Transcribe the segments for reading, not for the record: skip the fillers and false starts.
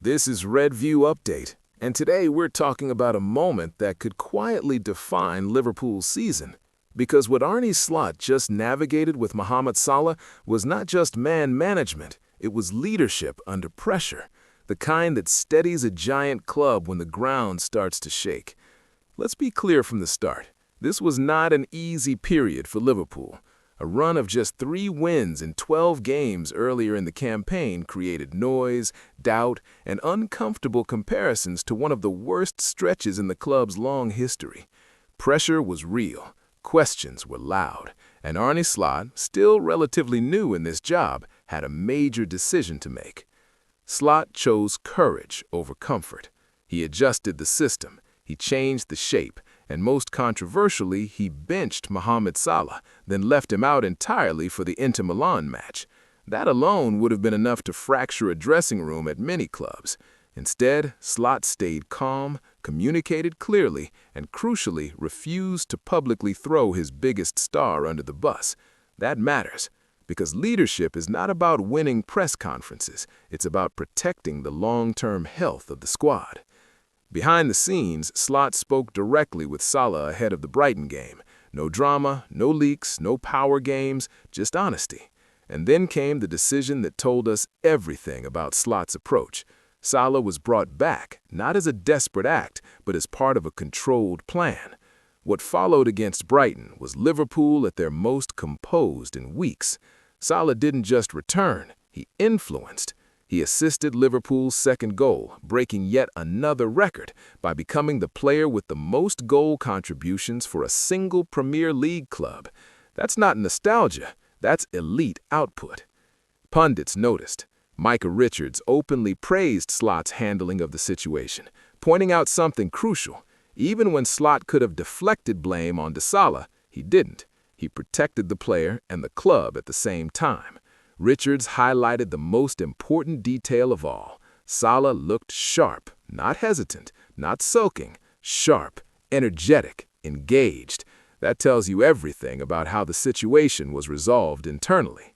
This is Red View Update, and today we're talking about a moment that could quietly define Liverpool's season. Because what Arne Slot just navigated with Mohamed Salah was not just man management, it was leadership under pressure, the kind that steadies a giant club when the ground starts to shake. Let's be clear from the start, this was not an easy period for Liverpool. A run of just 3 wins in 12 games earlier in the campaign created noise, doubt, and uncomfortable comparisons to one of the worst stretches in the club's long history. Pressure was real, questions were loud, and Arne Slot, still relatively new in this job, had a major decision to make. Slot chose courage over comfort. He adjusted the system, he changed the shape, and most controversially, he benched Mohamed Salah, then left him out entirely for the Inter Milan match. That alone would have been enough to fracture a dressing room at many clubs. Instead, Slot stayed calm, communicated clearly, and crucially refused to publicly throw his biggest star under the bus. That matters, because leadership is not about winning press conferences, it's about protecting the long-term health of the squad. Behind the scenes, Slot spoke directly with Salah ahead of the Brighton game. No drama, no leaks, no power games, just honesty. And then came the decision that told us everything about Slot's approach. Salah was brought back, not as a desperate act, but as part of a controlled plan. What followed against Brighton was Liverpool at their most composed in weeks. Salah didn't just return, he influenced. He assisted Liverpool's second goal, breaking yet another record by becoming the player with the most goal contributions for a single Premier League club. That's not nostalgia, that's elite output. Pundits noticed. Micah Richards openly praised Slot's handling of the situation, pointing out something crucial. Even when Slot could have deflected blame onto Salah, he didn't. He protected the player and the club at the same time. Richards highlighted the most important detail of all. Salah looked sharp, not hesitant, not sulking, sharp, energetic, engaged. That tells you everything about how the situation was resolved internally.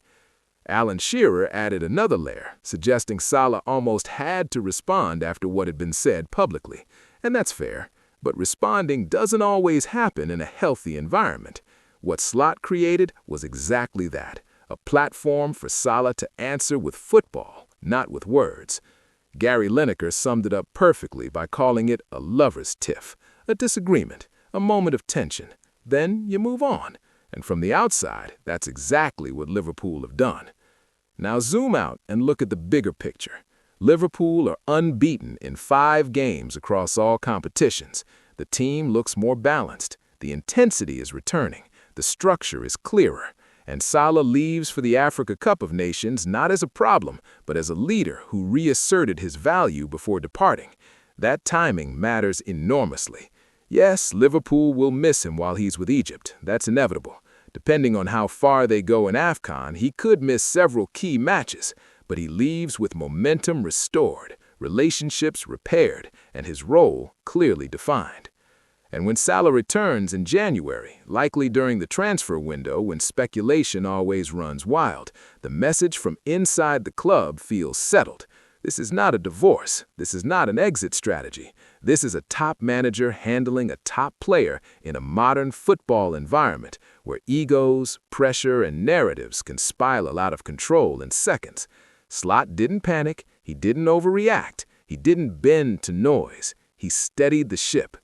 Alan Shearer added another layer, suggesting Salah almost had to respond after what had been said publicly. And that's fair, but responding doesn't always happen in a healthy environment. What Slot created was exactly that. A platform for Salah to answer with football, not with words. Gary Lineker summed it up perfectly by calling it a lover's tiff, a disagreement, a moment of tension. Then you move on. And from the outside, that's exactly what Liverpool have done. Now zoom out and look at the bigger picture. Liverpool are unbeaten in 5 games across all competitions. The team looks more balanced. The intensity is returning. The structure is clearer. And Salah leaves for the Africa Cup of Nations not as a problem, but as a leader who reasserted his value before departing. That timing matters enormously. Yes, Liverpool will miss him while he's with Egypt. That's inevitable. Depending on how far they go in AFCON, he could miss several key matches, but he leaves with momentum restored, relationships repaired, and his role clearly defined. And when Salah returns in January, likely during the transfer window when speculation always runs wild, the message from inside the club feels settled. This is not a divorce. This is not an exit strategy. This is a top manager handling a top player in a modern football environment where egos, pressure, and narratives can spiral out of control in seconds. Slot didn't panic. He didn't overreact. He didn't bend to noise. He steadied the ship.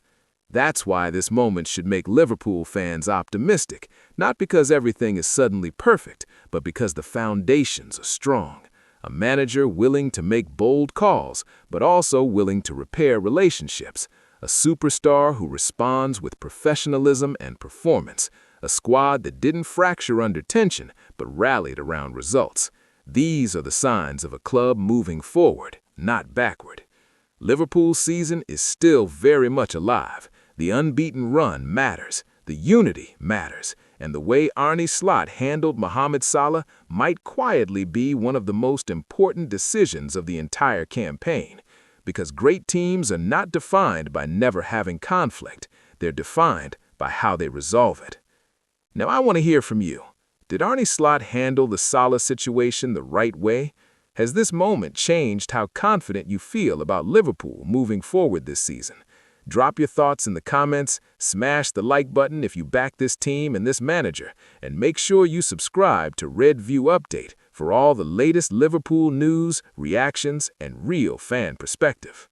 That's why this moment should make Liverpool fans optimistic, not because everything is suddenly perfect, but because the foundations are strong. A manager willing to make bold calls, but also willing to repair relationships. A superstar who responds with professionalism and performance. A squad that didn't fracture under tension, but rallied around results. These are the signs of a club moving forward, not backward. Liverpool's season is still very much alive. The unbeaten run matters, the unity matters, and the way Arne Slot handled Mohamed Salah might quietly be one of the most important decisions of the entire campaign. Because great teams are not defined by never having conflict, they're defined by how they resolve it. Now I want to hear from you. Did Arne Slot handle the Salah situation the right way? Has this moment changed how confident you feel about Liverpool moving forward this season? Drop your thoughts in the comments, smash the like button if you back this team and this manager, and make sure you subscribe to Red View Update for all the latest Liverpool news, reactions, and real fan perspective.